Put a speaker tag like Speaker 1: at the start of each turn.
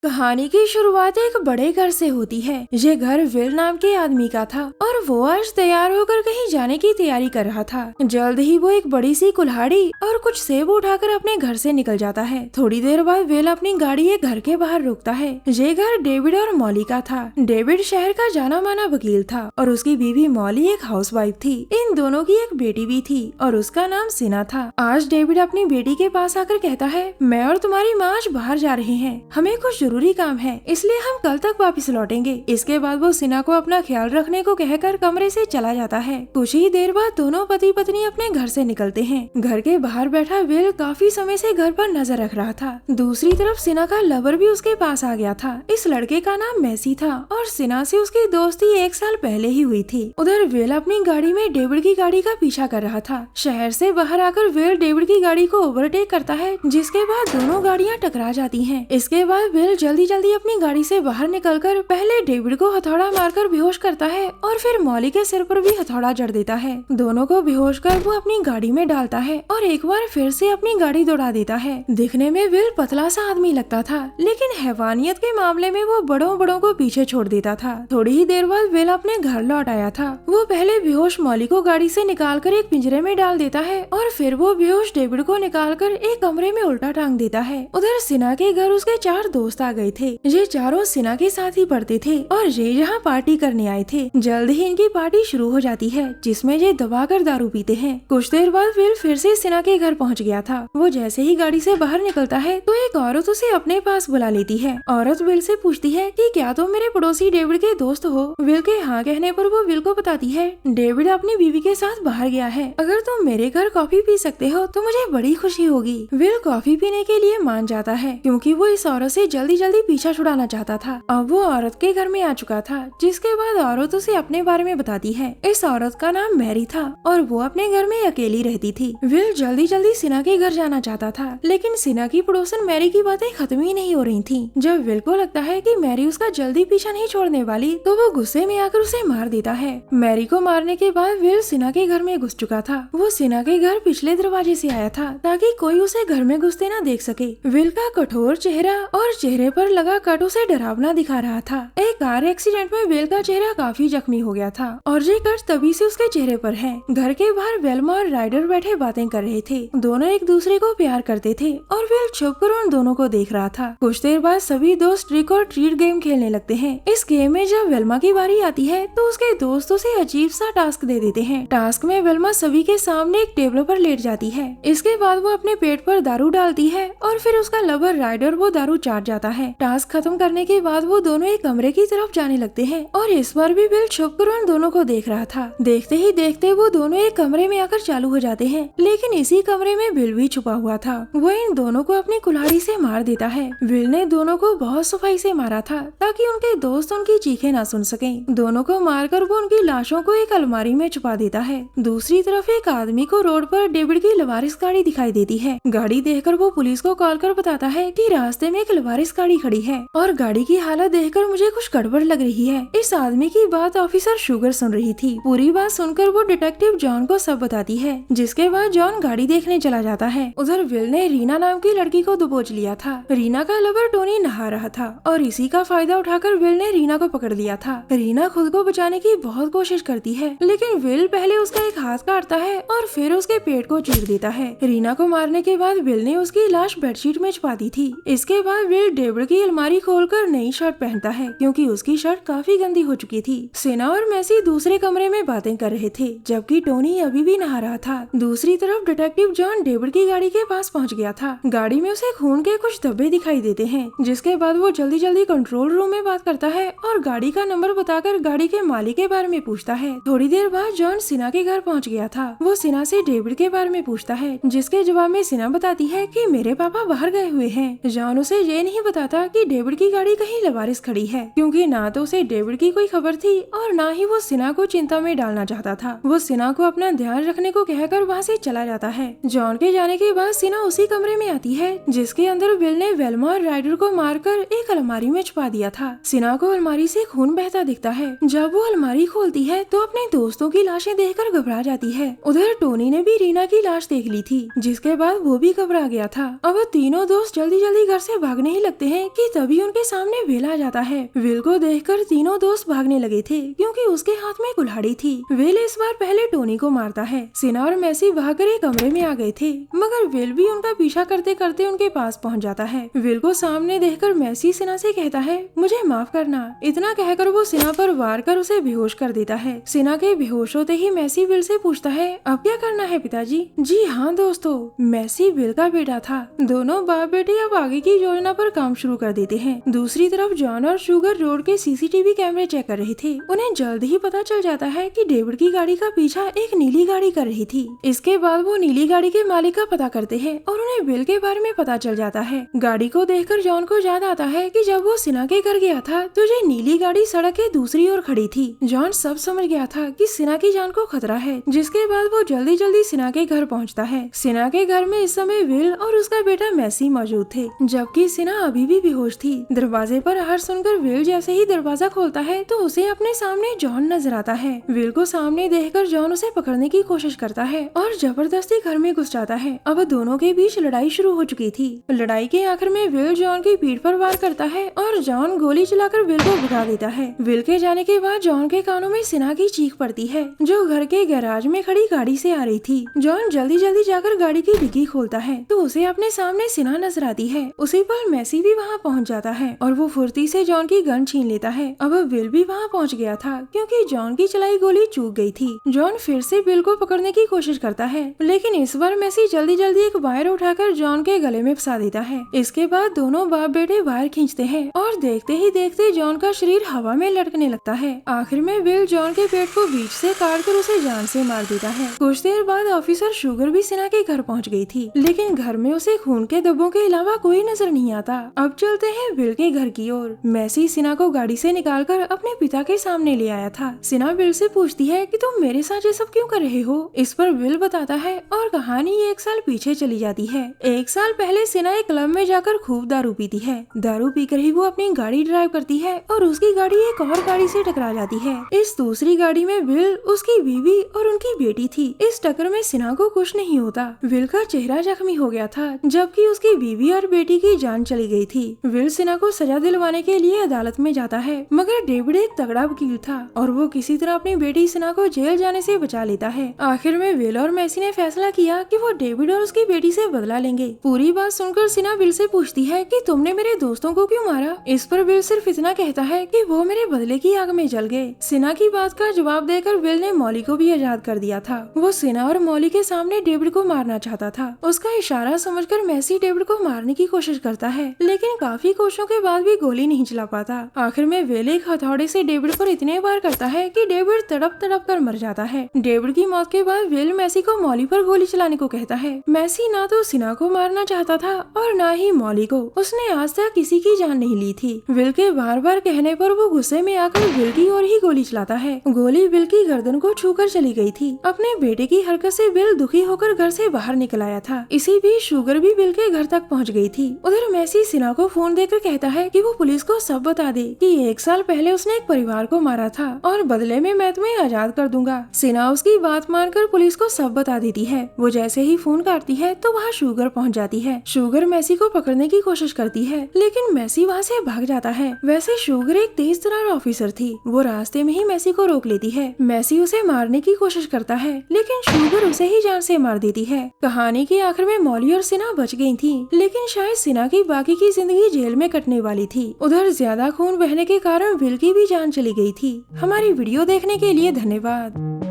Speaker 1: कहानी की शुरुआत एक बड़े घर से होती है। ये घर विल नाम के आदमी का था और वो आज तैयार होकर कहीं जाने की तैयारी कर रहा था। जल्द ही वो एक बड़ी सी कुल्हाड़ी और कुछ सेब उठाकर अपने घर से निकल जाता है। थोड़ी देर बाद विल अपनी गाड़ी एक घर के बाहर रुकता है। ये घर डेविड और मॉली का था। डेविड शहर का जाना माना वकील था और उसकी बीवी मॉली एक हाउसवाइफ थी। इन दोनों की एक बेटी भी थी और उसका नाम सिना था। आज डेविड अपनी बेटी के पास आकर कहता है, मैं और तुम्हारी माँ आज बाहर जा रहे हैं, हमें कुछ जरूरी काम है, इसलिए हम कल तक वापस लौटेंगे। इसके बाद वो सिना को अपना ख्याल रखने को कहकर कमरे से चला जाता है। कुछ ही देर बाद दोनों पति पत्नी अपने घर से निकलते हैं। घर के बाहर बैठा विल काफी समय से घर पर नजर रख रहा था। दूसरी तरफ सिना का लवर भी उसके पास आ गया था। इस लड़के का नाम मैसी था और सिना से उसकी दोस्ती 1 साल पहले ही हुई थी। उधर विल अपनी गाड़ी में डेविड की गाड़ी का पीछा कर रहा था। शहर से बाहर आकर विल डेविड की गाड़ी को ओवरटेक करता है, जिसके बाद दोनों गाड़ियाँ टकरा जाती हैं। इसके बाद विल जल्दी अपनी गाड़ी से बाहर निकलकर पहले डेविड को हथौड़ा मारकर बेहोश करता है और फिर मॉली के सिर पर भी हथौड़ा जड़ देता है। दोनों को बेहोश कर वो अपनी गाड़ी में डालता है और एक बार फिर से अपनी गाड़ी दौड़ा देता है। दिखने में विल पतला सा आदमी लगता था, लेकिन हैवानियत के मामले में वो बड़ों को पीछे छोड़ देता था। थोड़ी ही देर बाद विल अपने घर लौट आया था। वो पहले बेहोश मॉली को गाड़ी से निकाल कर एक पिंजरे में डाल देता है और फिर वो बेहोश डेविड को निकाल कर एक कमरे में उल्टा टांग देता है। उधर सिना के घर उसके 4 दोस्त आ गए थे। ये चारों सिना के साथ ही पढ़ते थे और ये यहाँ पार्टी करने आए थे। जल्द ही इनकी पार्टी शुरू हो जाती है, जिसमें ये दबाकर दारू पीते हैं। कुछ देर बाद विल फिर से सिना के घर पहुँच गया था। वो जैसे ही गाड़ी से बाहर निकलता है तो एक औरत उसे अपने पास बुला लेती है। औरत विल से पूछती है कि क्या तुम मेरे पड़ोसी डेविड के दोस्त हो? विल के हाँ कहने पर वो विल को बताती है, डेविड अपनी बीवी के साथ बाहर गया है, अगर तुम मेरे घर कॉफी पी सकते हो तो मुझे बड़ी खुशी होगी। विल कॉफी पीने के लिए मान जाता है, क्योंकि वो इस औरत से जल्दी पीछा छुड़ाना चाहता था। अब वो औरत के घर में आ चुका था, जिसके बाद औरत उसे अपने बारे में बताती है। इस औरत का नाम मैरी था और वो अपने घर में अकेली रहती थी। विल जल्दी सिना के घर जाना चाहता था, लेकिन सिना की पड़ोसन मैरी की बातें खत्म ही नहीं हो रही थी। जब विल को लगता है कि मैरी उसका जल्दी पीछा नहीं छोड़ने वाली, तो वो गुस्से में आकर उसे मार देता है। मैरी को मारने के बाद विल सिना के घर में घुस चुका था। वो सिना के घर पिछले दरवाजे से आया था, ताकि कोई उसे घर में घुसते न देख सके। विल का कठोर चेहरा और चेहरे पर लगा कट उसे डरावना दिखा रहा था। एक कार एक्सीडेंट में विल का चेहरा काफी जख्मी हो गया था और ये कट तभी से उसके चेहरे पर है। घर के बाहर वेल्मा और राइडर बैठे बातें कर रहे थे। दोनों एक दूसरे को प्यार करते थे और विल छुपकर उन दोनों को देख रहा था। कुछ देर बाद सभी दोस्त ट्रिक और ट्रीट गेम खेलने लगते हैं। इस गेम में जब वेल्मा की बारी आती है तो उसके दोस्त उसे अजीब सा टास्क दे देते हैं। टास्क में वेल्मा सभी के सामने एक टेबल पर लेट जाती है। इसके बाद वो अपने पेट पर दारू डालती है और फिर उसका लवर राइडर वो दारू चाट जाता है। टास्क खत्म करने के बाद वो दोनों एक कमरे की तरफ जाने लगते हैं और इस बार भी विल छुपकर उन दोनों को देख रहा था। देखते ही देखते वो दोनों एक कमरे में आकर चालू हो जाते हैं, लेकिन इसी कमरे में विल भी छुपा हुआ था। वो इन दोनों को अपनी कुल्हाड़ी से मार देता है। विल ने दोनों को बहुत सफाई से मारा था, ताकि उनके दोस्त उनकी चीखें ना सुन सकें। दोनों को मारकर वो उनकी लाशों को एक अलमारी में छुपा देता है। दूसरी तरफ एक आदमी को रोड पर डेविड की लवारिस गाड़ी दिखाई देती है। गाड़ी देखकर वो पुलिस को कॉल कर बताता है कि रास्ते में एक लवारिस गाड़ी खड़ी है और गाड़ी की हालत देखकर मुझे कुछ गड़बड़ लग रही है। इस आदमी की बात ऑफिसर शुगर सुन रही थी। पूरी बात सुनकर वो डिटेक्टिव जॉन को सब बताती है, जिसके बाद जॉन गाड़ी देखने चला जाता है। उधर विल ने रीना नाम की लड़की को दबोच लिया था। रीना का लवर टोनी नहा रहा था और इसी का फायदा उठाकर विल ने रीना को पकड़ लिया था। रीना खुद को बचाने की बहुत कोशिश करती है, लेकिन विल पहले उसका एक हाथ काटता है और फिर उसके पेट को चीर देता है। रीना को मारने के बाद विल ने उसकी लाश बेडशीट में छुपा दी थी। इसके बाद विल डेविड की अलमारी खोलकर नई शर्ट पहनता है, क्योंकि उसकी शर्ट काफी गंदी हो चुकी थी। सिना और मैसी दूसरे कमरे में बातें कर रहे थे, जबकि टोनी अभी भी नहा रहा था। दूसरी तरफ डिटेक्टिव जॉन डेविड की गाड़ी के पास पहुंच गया था। गाड़ी में उसे खून के कुछ धब्बे दिखाई देते हैं, जिसके बाद वो जल्दी कंट्रोल रूम में बात करता है और गाड़ी का नंबर बताकर गाड़ी के मालिक के बारे में पूछता है। थोड़ी देर बाद जॉन सिना के घर पहुंच गया था। वो सिना से डेविड के बारे में पूछता है, जिसके जवाब में सिना बताती है कि मेरे पापा बाहर गए हुए हैं। जॉन उसे ये नहीं बताता कि डेविड की गाड़ी कहीं लवारिस खड़ी है, क्योंकि ना तो उसे डेविड की कोई खबर थी और ना ही वो सिना को चिंता में डालना चाहता था। वो सिना को अपना ध्यान रखने को कहकर वहाँ से चला जाता है। जॉन के जाने के बाद सिना उसी कमरे में आती है, जिसके अंदर विल ने वेल्मा और राइडर को मारकर एक अलमारी में छुपा दिया था। सिना को अलमारी से खून बहता दिखता है। जब वो अलमारी खोलती है तो अपने दोस्तों की लाशें देखकर घबरा जाती है। उधर टोनी ने भी रीना की लाश देख ली थी, जिसके बाद वो भी घबरा गया था। अब तीनों दोस्त जल्दी घर से भागने ही लगते हैं कि तभी उनके सामने विल आ जाता है। विल को देखकर तीनों दोस्त भागने लगे थे क्योंकि उसके हाथ में कुल्हाड़ी थी। विल इस बार पहले टोनी को मारता है। सिना और मैसी भागकर एक कमरे में आ गए थे, मगर विल भी उनका पीछा करते करते उनके पास पहुंच जाता है। विल को सामने देखकर मैसी सिना से कहता है, मुझे माफ करना। इतना कहकर वो सिना पर वार कर उसे बेहोश कर देता है। सिना के बेहोश होते ही मैसी विल से पूछता है, अब क्या करना है पिताजी? जी हाँ दोस्तों, मैसी विल का बेटा था। दोनों बाप बेटे अब आगे की योजना पर काम शुरू कर देते हैं। दूसरी तरफ जॉन और शुगर रोड के सीसीटीवी कैमरे चेक कर रहे थे। उन्हें जल्द ही पता चल जाता है कि डेविड की गाड़ी का पीछा एक नीली गाड़ी कर रही थी। इसके बाद वो नीली गाड़ी के मालिक का पता करते हैं और उन्हें विल के बारे में पता चल जाता है। गाड़ी को देखकर जॉन को याद आता है कि जब वो सिना के घर गया था तो ये नीली गाड़ी सड़क के दूसरी ओर खड़ी थी। जॉन सब समझ गया था कि सिना की जान को खतरा है, जिसके बाद वो जल्दी जल्दी सिना के घर पहुंचता है। सिना के घर में इस समय विल और उसका बेटा मैसी मौजूद थे, जबकि सिना अभी भी बेहोश थी। दरवाजे पर आहट सुनकर विल जैसे ही दरवाजा खोलता है तो उसे अपने सामने जॉन नजर आता है। विल को सामने देखकर जॉन उसे पकड़ने की कोशिश करता है और जबरदस्ती घर में घुस जाता है। अब दोनों के बीच लड़ाई शुरू हो चुकी थी। लड़ाई के आखिर में विल जॉन की पीठ पर वार करता है और जॉन गोली चलाकर विल को भगा देता है। विल के जाने के बाद जॉन के कानों में सिना की चीख पड़ती है, जो घर के गैराज में खड़ी गाड़ी से आ रही थी। जॉन जल्दी जल्दी जाकर गाड़ी की डिग्गी खोलता है तो उसे अपने सामने सिना नजर आती है। उसी पर मैसी भी वहाँ पहुँच जाता है और वो फुर्ती से जॉन की गन छीन लेता है। अब विल भी वहाँ पहुँच गया था क्योंकि जॉन की चलाई गोली चूक गई थी। जॉन फिर से विल को पकड़ने की कोशिश करता है, लेकिन इस बार मैसी जल्दी जल्दी एक वायर उठाकर जॉन के गले में फंसा देता है। इसके बाद दोनों बाप बेटे वायर खींचते हैं और देखते ही देखते जॉन का शरीर हवा में लटकने लगता है। आखिर में विल जॉन के पेट को बीच से काटकर उसे जान से मार देता है। कुछ देर बाद ऑफिसर शुगर भी सिना के घर पहुंच गई थी, लेकिन घर में उसे खून के धब्बों के अलावा कोई नजर नहीं आता। अब चलते हैं विल के घर की ओर। मैसी सिना को गाड़ी से निकालकर अपने पिता के सामने ले आया था। सिना विल से पूछती है कि तुम मेरे साथ ये सब क्यों कर रहे हो? इस पर विल बताता है और कहानी 1 साल पीछे चली जाती है। 1 साल पहले सिना एक क्लब में जाकर खूब दारू पीती है। दारू पीकर ही वो अपनी गाड़ी ड्राइव करती है और उसकी गाड़ी एक और गाड़ी से टकरा जाती है। इस दूसरी गाड़ी में विल, उसकी बीवी और उनकी बेटी थी। इस टक्कर में सिना को कुछ नहीं होता। विल का चेहरा जख्मी हो गया था, जबकि उसकी बीवी और बेटी की जान चली गई थी। विल सिना को सजा दिलवाने के लिए अदालत में जाता है, मगर डेविड एक तगड़ा वकील था और वो किसी तरह अपनी बेटी सिना को जेल जाने से बचा लेता है। आखिर में विल और मैसी ने फैसला किया कि वो डेविड और उसकी बेटी से बदला लेंगे। पूरी बात सुनकर सिना विल से पूछती है कि तुमने मेरे दोस्तों को क्यों मारा? इस पर विल सिर्फ इतना कहता है कि वो मेरे बदले की आग में जल गए। सिना की बात का जवाब देकर विल ने मॉली को भी आजाद कर दिया था। वो सिना और मॉली के सामने डेविड को मारना चाहता था। उसका इशारा समझकर मैसी डेविड को मारने की कोशिश करता है, लेकिन काफी कोशिशों के बाद भी गोली नहीं चला पाता। आखिर में विल एक हथौड़े से डेविड पर इतने बार करता है कि डेविड तड़प तड़प कर मर जाता है। डेविड की मौत के बाद विल मैसी को मॉली पर गोली चलाने को कहता है। मैसी ना तो सिना को मारना चाहता था और ना ही मॉली को। उसने आज तक किसी की जान नहीं ली थी। विल के बार बार कहने पर वो गुस्से में आकर विल की ओर ही गोली चलाता है। गोली विल की गर्दन को छूकर चली गई थी। अपने बेटे की हरकत से विल दुखी होकर घर से बाहर निकल आया था। इसी बीच शुगर भी विल के घर तक पहुंच गई थी। उधर मैसी सिना को फोन देकर कहता है कि वो पुलिस को सब बता दे कि 1 साल पहले उसने एक परिवार को मारा था और बदले में मैं तुम्हें आजाद कर दूंगा। सिना उसकी बात मानकर पुलिस को सब बता देती है। वो जैसे ही फोन काटती है तो वहाँ शुगर पहुँच जाती है। शुगर मैसी को पकड़ने की कोशिश करती है, लेकिन मैसी वहाँ से भाग जाता है। वैसे शुगर एक तेज तर्रार ऑफिसर थी। वो रास्ते में ही मैसी को रोक लेती है। मैसी उसे मारने की कोशिश करता है, लेकिन शुगर उसे ही जान से मार देती है। कहानी के आखिर में मॉली और सिना बच गई थी, लेकिन शायद सिना की बाकी की जिंदगी जेल में कटने वाली थी। उधर ज्यादा खून बहने के कारण विल की भी जान चली गई थी। हमारी वीडियो देखने के लिए धन्यवाद।